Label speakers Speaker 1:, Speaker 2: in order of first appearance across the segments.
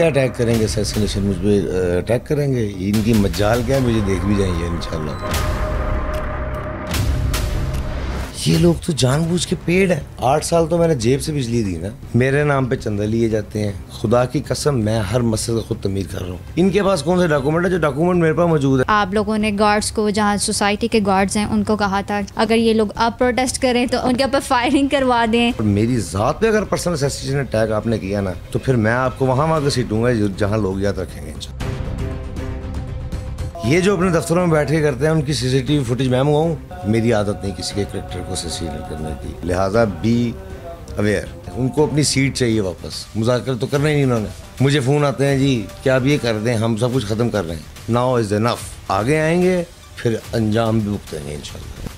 Speaker 1: کیا اٹیک کریں گے اسیسینیشن مجھ پہ اٹیک کریں گے, ان کی مجال کیا ہے, مجھے دیکھ بھی جائیں گے انشاءاللہ. یہ لوگ تو جان بوجھ کے پیڑ ہے. 8 سال تو میں نے جیب سے بجلی دی نا, میرے نام پہ چندہ لیے جاتے ہیں. خدا کی قسم میں ہر مسئلے کا خود تعمیر کر رہا ہوں. ان کے پاس کون سے ڈاکومنٹ ہے جو ڈاکومنٹ میرے پاس موجود ہے.
Speaker 2: آپ لوگوں نے گارڈز کو, جہاں سوسائٹی کے گارڈز ہیں, ان کو کہا تھا اگر یہ لوگ اب پروٹیسٹ کریں تو ان کے اوپر فائرنگ کروا دیں.
Speaker 1: میری ذات پہ اگر پرسنل اسیسینیشن اٹیک آپ نے کیا نا تو پھر میں آپ کو وہاں کے سیٹوں گا جہاں لوگ یاد رکھیں گے. یہ جو اپنے دفتروں میں بیٹھ کے کرتے ہیں ان کی CCTV فوٹیج میں منگواؤں. میری عادت نہیں کسی کے کریکٹر کو اسیسینیٹ کرنے کی, لہٰذا بی اویئر. ان کو اپنی سیٹ چاہیے واپس. مذاکرات تو کرنا ہی نہیں انہوں نے. مجھے فون آتے ہیں جی کیا آپ یہ کر دیں, ہم سب کچھ ختم کر رہے ہیں. ناؤ از انف. آگے آئیں گے پھر انجام بھی بھگتیں گے انشاءاللہ.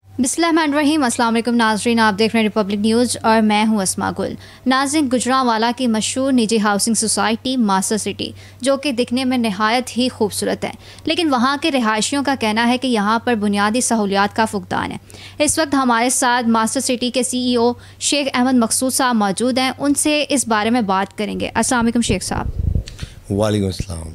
Speaker 2: بسم اللہ الرحمن الرحیم. السلام علیکم ناظرین, آپ دیکھ رہے ہیں ریپبلک نیوز اور میں ہوں اسما گل. ناظرین, گجرانوالہ کی مشہور نجی ہاؤسنگ سوسائٹی ماسٹر سٹی, جو کہ دکھنے میں نہایت ہی خوبصورت ہے, لیکن وہاں کے رہائشیوں کا کہنا ہے کہ یہاں پر بنیادی سہولیات کا فقدان ہے. اس وقت ہمارے ساتھ ماسٹر سٹی کے CEO شیخ احمد مقصود صاحب موجود ہیں. ان سے اس بارے میں بات کریں گے. السلام علیکم شیخ صاحب.
Speaker 1: وعلیکم السلام.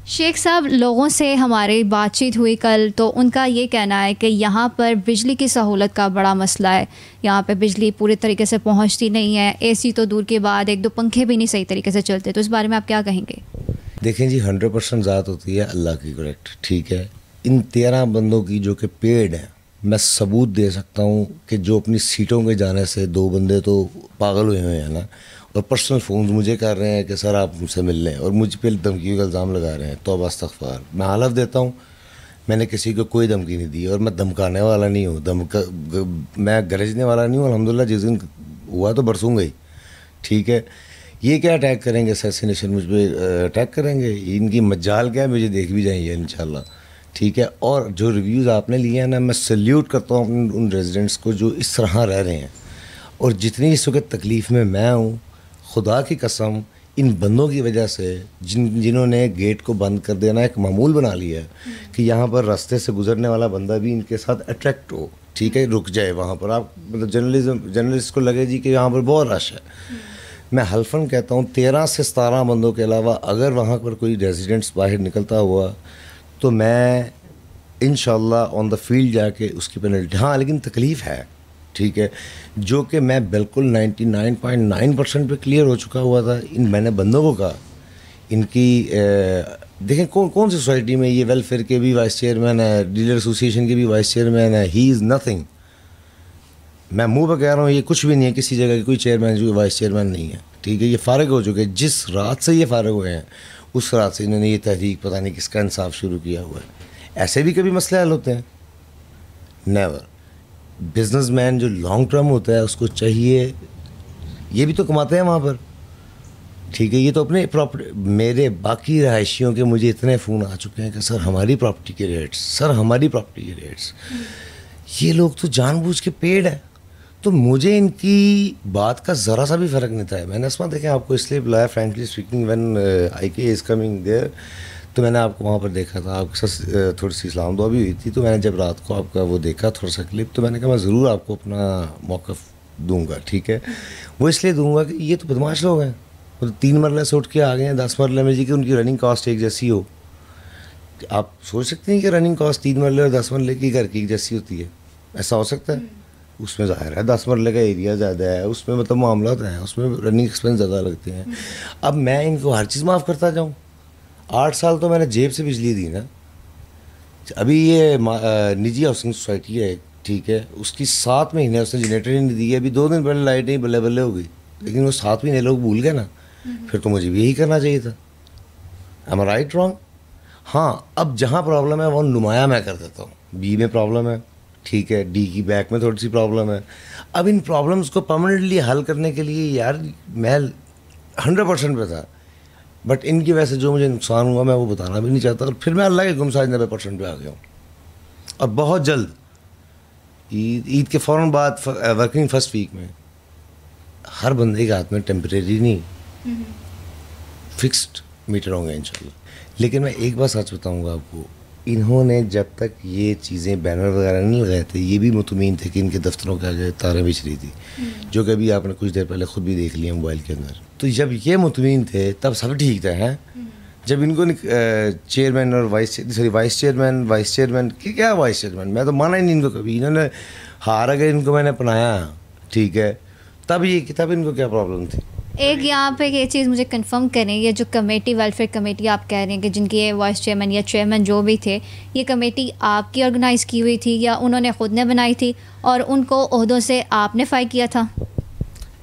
Speaker 2: شیخ صاحب, لوگوں سے ہماری بات چیت ہوئی کل, تو ان کا یہ کہنا ہے کہ یہاں پر بجلی کی سہولت کا بڑا مسئلہ ہے. یہاں پہ بجلی پورے طریقے سے پہنچتی نہیں ہے. AC تو دور کے بعد 1-2 پنکھے بھی نہیں صحیح طریقے سے چلتے. تو اس بارے میں آپ کیا کہیں گے؟
Speaker 1: دیکھیں جی, 100% ذات ہوتی ہے اللہ کی, کریکٹ, ٹھیک ہے. ان 13 بندوں کی جو کہ پیڈ ہیں, میں ثبوت دے سکتا ہوں کہ جو اپنی سیٹوں کے جانے سے 2 بندے تو پاگل ہوئے ہیں نا, اور پرسنل فونز مجھے کر رہے ہیں کہ سر آپ مجھ سے مل لیں, اور مجھ پہ دھمکی کا الزام لگا رہے ہیں. توبہ استغفار. میں حلف دیتا ہوں میں نے کسی کو کوئی دھمکی نہیں دی, اور میں دھمکانے والا نہیں ہوں, میں گرجنے والا نہیں ہوں. الحمدللہ جس دن ہوا تو برسوں گا ہی, ٹھیک ہے. یہ کیا اٹیک کریں گے اسیسینیشن مجھ پہ اٹیک کریں گے, ان کی مجال کیا ہے, مجھے دیکھ بھی جائیں گے انشاءاللہ, ٹھیک ہے. اور جو ریویوز آپ نے لیے ہیں نا, میں سیلیوٹ کرتا ہوں ان ریزیڈنٹس کو جو اس طرح رہ رہے ہیں. اور جتنی اس وقت تکلیف میں ہوں, خدا کی قسم ان بندوں کی وجہ سے, جنہوں نے گیٹ کو بند کر دینا ایک معمول بنا لیا ہے کہ یہاں پر راستے سے گزرنے والا بندہ بھی ان کے ساتھ اٹریکٹ ہو, ٹھیک ہے, رک جائے وہاں پر. آپ مطلب جرنلسٹ کو لگے جی کہ یہاں پر بہت رش ہے. میں حلفاً کہتا ہوں 13 سے 17 بندوں کے علاوہ اگر وہاں پر کوئی ریزیڈنٹس باہر نکلتا ہوا تو میں انشاءاللہ آن دا فیلڈ جا کے اس کی پینلٹی, ہاں لیکن تکلیف ہے, ٹھیک ہے, جو کہ میں بالکل 99.9% پہ کلیئر ہو چکا ہوا تھا. میں نے بندوں کو کہا, ان کی دیکھیں کون سی سوسائٹی میں یہ ویلفیئر کے بھی وائس چیئرمین ہے, ڈیلر ایسوسیشن کے بھی وائس چیئرمین ہے. ہی از نتھنگ. میں منہ پہ کہہ رہا ہوں یہ کچھ بھی نہیں ہے, کسی جگہ کی کوئی چیئرمین جو وائس چیئرمین نہیں ہے, ٹھیک ہے. یہ فارغ ہو چکے, جس رات سے یہ فارغ ہوئے ہیں اس رات سے انہوں نے یہ تحریک پتہ نہیں کس کا انصاف شروع کیا ہوا ہے. ایسے بھی کبھی مسئلے حل ہوتے ہیں؟ نیور. بزنس مین جو لانگ ٹرم ہوتا ہے اس کو چاہیے, یہ بھی تو کماتے ہیں وہاں پر, ٹھیک ہے. یہ تو اپنے پراپرٹی, میرے باقی رہائشیوں کے مجھے اتنے فون آ چکے ہیں کہ سر ہماری پراپرٹی کے ریٹس, سر ہماری پراپرٹی کے ریٹس. یہ لوگ تو جان بوجھ کے پیڑ ہے. تو مجھے ان کی بات کا ذرا سا بھی فرق نہیں تھا. میں نے اسما دیکھیں آپ کو اس لیے بلایا, frankly speaking, when IK is coming there, تو میں نے آپ کو وہاں پر دیکھا تھا, آپ کے ساتھ تھوڑی سی اسلام دعا بھی ہوئی تھی. تو میں نے جب رات کو آپ کا وہ دیکھا تھوڑا سا کلپ, تو میں نے کہا میں ضرور آپ کو اپنا موقف دوں گا, ٹھیک ہے. وہ اس لیے دوں گا کہ یہ تو بدماش لوگ ہیں, 3 مرلے سے اٹھ کے آ گئے ہیں 10 مرلے میں, جی کہ ان کی رننگ کاسٹ ایک جیسی ہو. آپ سوچ سکتے ہیں کہ رننگ کاسٹ 3 مرلے اور 10 مرلے کی گھر کی ایک جیسی ہوتی ہے؟ ایسا ہو سکتا ہے؟ اس میں ظاہر ہے 10 مرلے کا ایریا زیادہ ہے, اس میں مطلب معاملات ہیں, اس میں رننگ ایکسپینس زیادہ لگتے ہیں. اب میں ان کو ہر چیز معاف کرتا جاؤں؟ 8 سال تو میں نے جیب سے بجلی دی نا. ابھی یہ نجی ہاؤسنگ سوسائٹی ہے, ٹھیک ہے, اس کی 7 مہینے اس نے جنریٹر ہی نہیں دی ہے. ابھی 2 دن پہلے لائٹ نہیں بلے بلے ہو گئی, لیکن وہ 7 مہینے لوگ بھول گئے نا. پھر تو مجھے بھی یہی کرنا چاہیے تھا. ایم آئی رائٹ رانگ؟ ہاں, اب جہاں پرابلم ہے وہ نمایاں میں کر دیتا ہوں. بی میں پرابلم ہے, ٹھیک ہے, ڈی کی بیک میں تھوڑی سی پرابلم ہے. اب ان پرابلمس کو پرماننٹلی حل کرنے کے لیے یار میں 100% پہ تھا, بٹ ان کی وجہ سے جو مجھے نقصان ہوا میں وہ بتانا بھی نہیں چاہتا. اور پھر میں اللہ کے گمساج 90% پہ آ گیا ہوں. اور بہت جلد عید کے فوراً بعد ورکنگ فرسٹ ویک میں ہر بندے کے ہاتھ میں ٹیمپریری نہیں فکسڈ میٹر ہوں گے انشاءاللہ. لیکن میں ایک بات سچ بتاؤں گا آپ کو, انہوں نے جب تک یہ چیزیں بینر وغیرہ نہیں لگائے تھے یہ بھی مطمئن تھے کہ ان کے دفتروں کے آگے تاریں بچھ رہی تھی, جو کہ ابھی آپ نے کچھ دیر پہلے خود بھی دیکھ لیا موبائل کے اندر. تو جب یہ مطمئن تھے تب سب ٹھیک تھا. ہیں جب ان کو چیئرمین اور وائس چیئرمین کیا وائس چیئرمین, میں تو مانا ہی نہیں ان کو کبھی. انہوں نے ہار اگر ان کو میں نے اپنایا ٹھیک ہے تب ان کو کیا پرابلم تھی.
Speaker 2: ایک یہاں پہ یہ چیز مجھے کنفرم کریں, یہ جو کمیٹی ویلفیئر کمیٹی آپ کہہ رہے ہیں کہ جن کی وائس چیئرمین یا چیئرمین جو بھی تھے, یہ کمیٹی آپ کی آرگنائز کی ہوئی تھی یا انہوں نے خود نے بنائی تھی اور ان کو عہدوں سے آپ نے فائر کیا تھا؟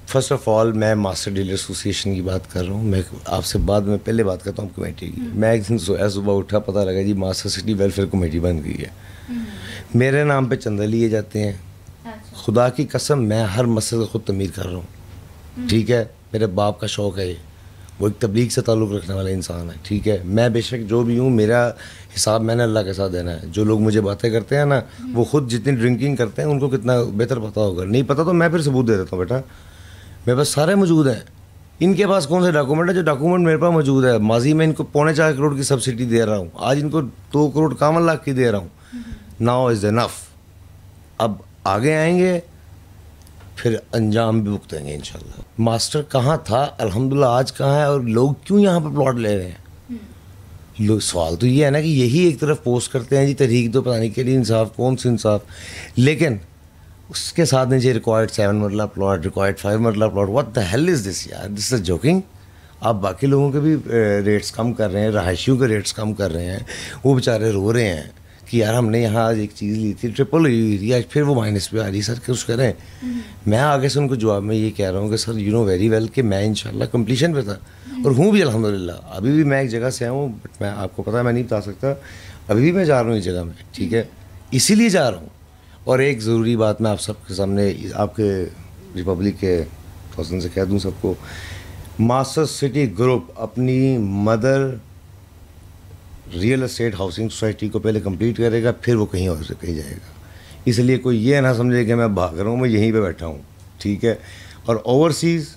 Speaker 1: فرسٹ آف آل میں ماسٹر ڈیلر ایسوسیشن کی بات کر رہا ہوں. میں آپ سے بعد میں پہلے بات کرتا ہوں کمیٹی کی. میں ایک دن صبح اٹھا, پتہ لگا جی ماسٹر سٹی ویلفیئر کمیٹی بن گئی ہے. میرے نام پہ چندہ لیے جاتے ہیں. خدا کی قسم میں ہر مسئلے کو خود تعمیر کر رہا ہوں. ٹھیک ہے, میرے باپ کا شوق ہے یہ, وہ ایک تبلیغ سے تعلق رکھنے والا انسان ہے. ٹھیک ہے, میں بے شک جو بھی ہوں میرا حساب میں نے اللہ کے ساتھ دینا ہے. جو لوگ مجھے باتیں کرتے ہیں نا وہ خود جتنی ڈرنکنگ کرتے ہیں ان کو کتنا بہتر پتہ ہوگا. نہیں پتہ تو میں پھر ثبوت دے دیتا ہوں بیٹا, میرے پاس سارے موجود ہیں. ان کے پاس کون سے ڈاکومنٹ ہے؟ جو ڈاکومنٹ میرے پاس موجود ہے. ماضی میں ان کو 4.25 کروڑ کی سبسڈی دے رہا ہوں, آج ان کو 2.51 کروڑ کی دے رہا ہوں. ناؤ از انف. اب آگے آئیں گے پھر انجام بھی بھگتیں گے انشاءاللہ. ماسٹر کہاں تھا الحمدللہ آج کہاں ہے, اور لوگ کیوں یہاں پہ پلاٹ لے رہے ہیں؟ سوال تو یہ ہے نا کہ یہی ایک طرف پوسٹ کرتے ہیں جی تحریک دو, پتہ نہیں کے لیے انصاف, کون سی انصاف, لیکن اس کے ساتھ نیچے required 7 marla plot, required 5 marla plot. What the hell is this یار, دس از جوکنگ. آپ باقی لوگوں کے بھی ریٹس کم کر رہے ہیں, رہائشیوں کے ریٹس کم کر رہے ہیں, وہ بیچارے رو رہے ہیں کہ یار ہم نے یہاں آج ایک چیز لی تھی ٹرپل ہوئی تھی, آج پھر وہ مائنس پہ آ رہی. سر کچھ کریں. میں آگے سے ان کو جواب میں یہ کہہ رہا ہوں کہ sir you know very well کہ میں انشاءاللہ کمپلیشن پہ تھا اور ہوں بھی الحمدللہ. ابھی بھی میں ایک جگہ سے ہوں, بٹ میں آپ کو پتہ ہے میں نہیں بتا سکتا. ابھی بھی میں جا رہا ہوں اس جگہ میں. ٹھیک ہے, اسی لیے جا رہا ہوں. اور ایک ضروری بات میں آپ سب کے سامنے, آپ کے ریپبلک کے پرسن سے کہہ دوں سب کو, ماسٹر سٹی گروپ اپنی mother real estate housing society کو پہلے کمپلیٹ کرے گا, پھر وہ کہیں اور سے کہیں جائے گا. اس لیے کوئی یہ نہ سمجھے کہ میں بھاگ رہا ہوں, میں یہیں پہ بیٹھا ہوں. ٹھیک ہے, اور اوورسیز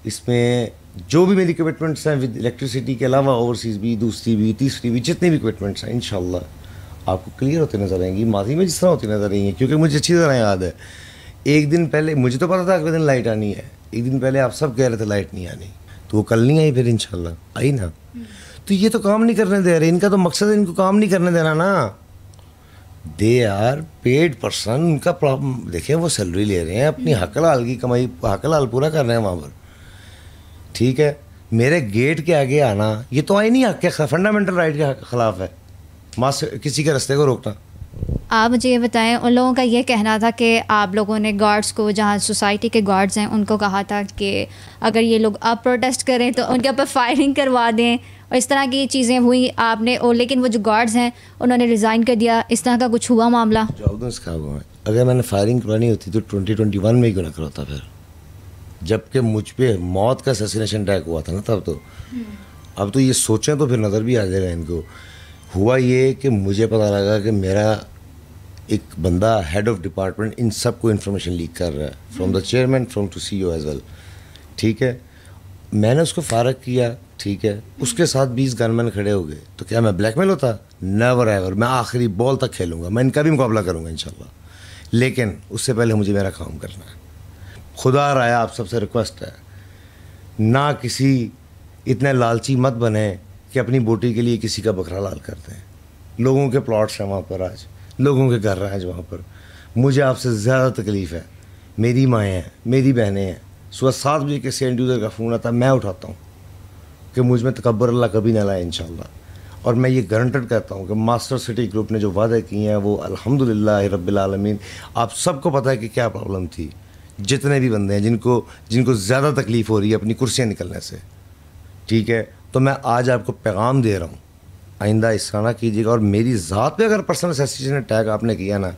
Speaker 1: اس میں جو بھی میری کمٹمنٹس ہیں ود الیکٹریسٹی کے علاوہ اوورسیز بھی, دوسری بھی, تیسری بھی, جتنے بھی کمٹمنٹس ہیں انشاءاللہ آپ کو کلیئر ہوتے نظر آئیں گی. ماضی میں جس طرح ہوتی نظر آئی ہیں, کیونکہ مجھے اچھی طرح یاد ہے ایک دن پہلے مجھے تو پتا تھا اگلے دن لائٹ آنی ہے, ایک دن پہلے آپ سب کہہ رہے تھے لائٹ نہیں آنی, تو وہ کل نہیں آئی, پھر انشاءاللہ آئی نا. تو یہ تو کام نہیں کرنے دے رہے, ان کا تو مقصد ہے ان کو کام نہیں کرنے دینا نا. دے آر پیڈ پرسن, ان کا پرابلم دیکھیں, وہ سیلری لے رہے ہیں, اپنی حق حلال کی کمائی حق حلال پورا کر رہے ہیں وہاں پر. ٹھیک ہے, میرے گیٹ کے آگے آنا یہ تو آئی نہیں حق کے فنڈامنٹل رائٹ کے خلاف ہے کسی کے رستے کو روکنا.
Speaker 2: آپ مجھے یہ بتائیں, ان لوگوں کا یہ کہنا تھا کہ آپ لوگوں نے گارڈز کو, جہاں سوسائٹی کے گارڈز ہیں ان کو کہا تھا کہ اگر یہ لوگ اب پروٹیسٹ کریں تو ان کے اوپر فائرنگ کروا دیں, اور اس طرح کی چیزیں ہوئی آپ نے, اور لیکن وہ جو گارڈز ہیں انہوں نے ریزائن کر دیا. اس طرح کا کچھ ہوا معاملہ؟
Speaker 1: اگر میں نے فائرنگ کرانی ہوتی تو 2021 میں ہی کیوں نہ کراتا پھر, جب کہ مجھ پہ موت کا اسیسینیشن اٹیک ہوا تھا نا تب تو. اب تو یہ سوچیں تو پھر نظر بھی آ جائے گا ان کو. ہوا یہ کہ مجھے پتہ لگا کہ میرا ایک بندہ ہیڈ آف ڈپارٹمنٹ ان سب کو انفارمیشن لیک کر رہا ہے, from the chairman, from to C O as well. ٹھیک ہے, میں نے اس کو فارغ کیا. ٹھیک ہے, اس کے ساتھ 20 گن مین کھڑے ہو گئے, تو کیا میں بلیک میل ہوتا؟ Never ever. میں آخری بال تک کھیلوں گا, میں ان کا بھی مقابلہ کروں گا انشاءاللہ, لیکن اس سے پہلے مجھے میرا کام کرنا ہے. خدا رایا آپ سب سے ریکویسٹ ہے, نہ کسی اتنے لالچی مت بنے کہ اپنی بوٹی کے لیے کسی کا بکرا لال کرتے ہیں. لوگوں کے پلاٹس ہیں وہاں پر, آج لوگوں کے گھر ہیں آج وہاں پر. مجھے آپ سے زیادہ تکلیف ہے, میری مائیں ہیں, میری بہنیں ہیں. صبح 7 بجے کے سینٹ یوزر کا فون آتا ہے, میں اٹھاتا ہوں کہ مجھ میں تکبر اللہ کبھی نہ لائے انشاءاللہ. اور میں یہ گارنٹڈ کہتا ہوں کہ ماسٹر سٹی گروپ نے جو وعدے کیے ہیں وہ الحمدللہ رب العالمین. آپ سب کو پتہ ہے کہ کیا پرابلم تھی, جتنے بھی بندے ہیں جن کو زیادہ تکلیف ہو رہی ہے اپنی کرسیاں نکلنے سے. ٹھیک ہے, تو میں آج آپ کو پیغام دے رہا ہوں, آئندہ اس طرح نہ کیجیے گا. اور میری ذات پہ اگر پرسنل اسیسینیشن اٹیک آپ نے کیا نا,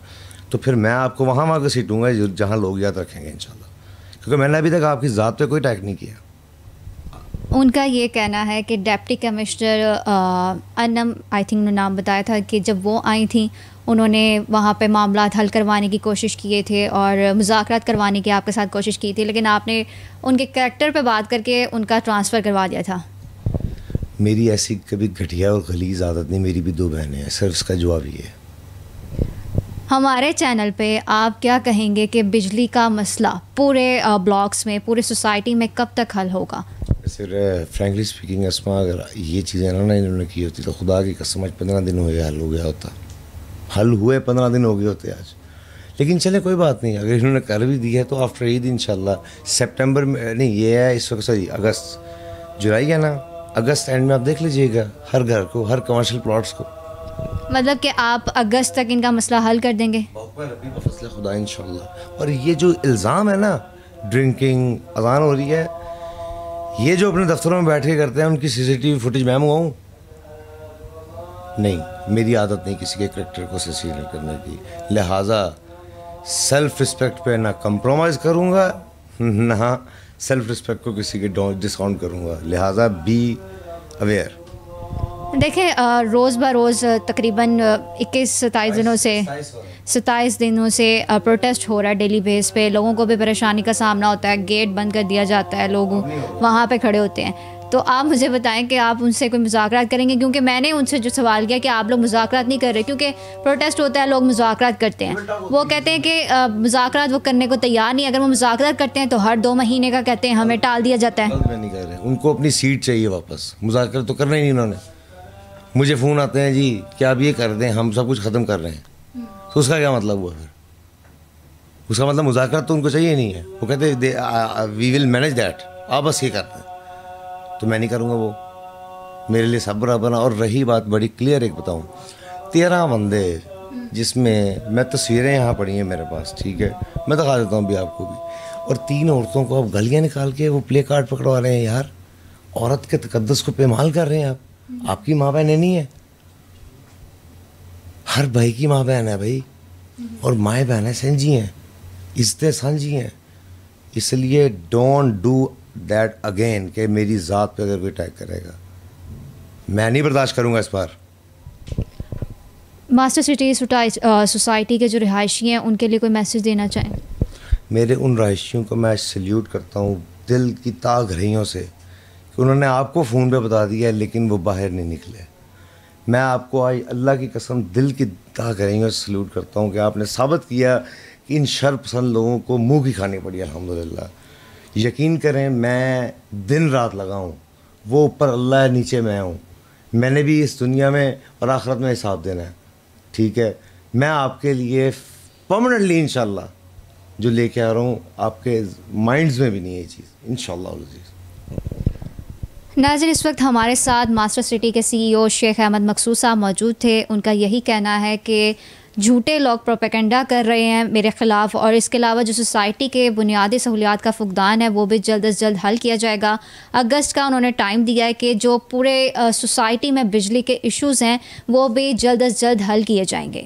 Speaker 1: تو پھر میں آپ کو وہاں کے سیٹوں گا جہاں لوگ یاد رکھیں گے انشاءاللہ, کیونکہ میں نے ابھی تک آپ کی ذات پہ کوئی اٹیک نہیں کیا.
Speaker 2: ان کا یہ کہنا ہے کہ deputy commissioner Anum I think نے نام بتایا تھا کہ جب وہ آئی تھیں انہوں نے وہاں پہ معاملات حل کروانے کی کوشش کیے تھے اور مذاکرات کروانے کی آپ کے ساتھ کوشش کی تھی, لیکن آپ نے ان کے کریکٹر پہ بات کر کے ان کا ٹرانسفر کروا دیا تھا.
Speaker 1: میری ایسی کبھی گھٹیا اور غلیظ عادت نہیں, میری بھی 2 بہنیں ہیں, صرف اس کا جواب یہ ہے.
Speaker 2: ہمارے چینل پہ آپ کیا کہیں گے کہ بجلی کا مسئلہ پورے بلاکس میں, پورے سوسائٹی میں کب تک حل ہوگا؟
Speaker 1: فرینکلی اسپیکنگ اسما, اگر یہ چیزیں نا انہوں نے کی ہوتی تو خدا کی قسم آج 15 دن ہوئے حل ہو گیا ہوتا, حل ہوئے 15 دن ہو گئے ہوتے آج. لیکن چلے کوئی بات نہیں, اگر انہوں نے کر بھی دی ہے تو آفٹر عید انشاءاللہ سپٹمبر میں, نہیں یہ ہے اس وقت ساری اگست جولائی ہے نا, اگست اینڈ میں آپ دیکھ لیجئے گا ہر گھر کو, ہر کمرشل پلاٹس کو.
Speaker 2: مطلب کہ آپ اگست تک ان کا مسئلہ حل کر دیں گے؟
Speaker 1: فضل خدا انشاءاللہ. اور یہ جو الزام ہے نا ڈرنکنگ, اذان ہو رہی ہے, یہ جو اپنے دفتروں میں بیٹھ کے کرتے ہیں ان کی CCTV فوٹیج میں منگواؤں؟ نہیں, میری عادت نہیں کسی کے کریکٹر کو سیسیل کرنے کی, لہٰذا سیلف رسپیکٹ پہ نہ کمپرومائز کروں گا, نہ سیلف رسپیکٹ کو کسی کے ڈسکاؤنٹ کروں گا, لہٰذا بی اویئر.
Speaker 2: دیکھیں روز بروز تقریباً 27 دنوں سے پروٹیسٹ ہو رہا ہے ڈیلی بیس پہ, لوگوں کو بھی پریشانی کا سامنا ہوتا ہے, گیٹ بند کر دیا جاتا ہے, لوگ وہاں پہ کھڑے ہوتے ہیں. تو آپ مجھے بتائیں کہ آپ ان سے کوئی مذاکرات کریں گے؟ کیونکہ میں نے ان سے جو سوال کیا کہ آپ لوگ مذاکرات نہیں کر رہے, کیونکہ پروٹیسٹ ہوتا ہے لوگ مذاکرات کرتے ہیں, وہ کہتے ہیں کہ مذاکرات وہ کرنے کو تیار نہیں, اگر وہ مذاکرات کرتے ہیں تو ہر 2 مہینے کا کہتے ہیں ہمیں ٹال دیا جاتا ہے.
Speaker 1: میں نہیں کہہ رہا, ان کو اپنی سیٹ چاہیے واپس, مذاکرات تو کرنا ہی نہیں انہوں نے. مجھے فون آتے ہیں جی کہ آپ یہ کر دیں, ہم سب کچھ ختم کر رہے ہیں, تو اس کا کیا مطلب ہوا پھر؟ اس کا مطلب مذاکرات تو ان کو چاہیے نہیں ہے. وہ کہتے ہیں وی ول مینیج دیٹ, آپ بس یہ کرتے ہیں, تو میں نہیں کروں گا. وہ میرے لیے سب برابر. اور رہی بات بڑی کلیئر ایک بتاؤں, 13 بندے جس میں تصویریں یہاں پڑی ہیں میرے پاس, ٹھیک ہے, میں دکھا دیتا ہوں بھی آپ کو بھی, اور 3 عورتوں کو آپ گلیاں نکال کے وہ پلے کارڈ پکڑوا رہے ہیں. یار عورت کے تقدس کو پامال کر رہے ہیں آپ کی ماں بہنیں نہیں ہیں, ہر بھائی کی ماں بہن ہے بھائی, اور مائیں بہنیں سنجی ہیں, عزتیں سانجی ہیں. اس لیے ڈونٹ ڈو دیٹ اگین کہ میری ذات پہ اگر کوئی اٹیک کرے گا, میں نہیں برداشت کروں گا اس بار.
Speaker 2: ماسٹر سٹی سوسائٹی کے جو رہائشی ہیں ان کے لیے کوئی میسج دینا چاہیں؟
Speaker 1: میرے ان رہائشیوں کو میں سلیوٹ کرتا ہوں دل کی تاہ گھڑیوں سے, کہ انہوں نے آپ کو فون پہ بتا دیا ہے لیکن وہ باہر نہیں نکلے. میں آپ کو آج اللہ کی قسم دل کی تاہ گھڑیوں سے سلیوٹ کرتا ہوں کہ آپ نے ثابت کیا کہ ان شر پسند لوگوں کو منہ کی کھانی پڑی الحمدللہ. یقین کریں میں دن رات لگا ہوں, وہ اوپر اللہ ہے نیچے میں ہوں, میں نے بھی اس دنیا میں اور آخرت میں حساب دینا ہے, ٹھیک ہے. میں آپ کے لیے پرماننٹلی انشاءاللہ جو لے کے آ رہا ہوں, آپ کے مائنڈز میں بھی نہیں ہے یہ چیز انشاءاللہ العزیز.
Speaker 2: ناظرین, اس وقت ہمارے ساتھ ماسٹر سٹی کے CEO شیخ احمد مقصود صاحب موجود تھے. ان کا یہی کہنا ہے کہ جھوٹے لوگ پروپیگنڈا کر رہے ہیں میرے خلاف, اور اس کے علاوہ جو سوسائٹی کے بنیادی سہولیات کا فقدان ہے وہ بھی جلد از جلد حل کیا جائے گا. اگست کا انہوں نے ٹائم دیا ہے کہ جو پورے سوسائٹی میں بجلی کے ایشوز ہیں وہ بھی جلد از جلد حل کیے جائیں گے.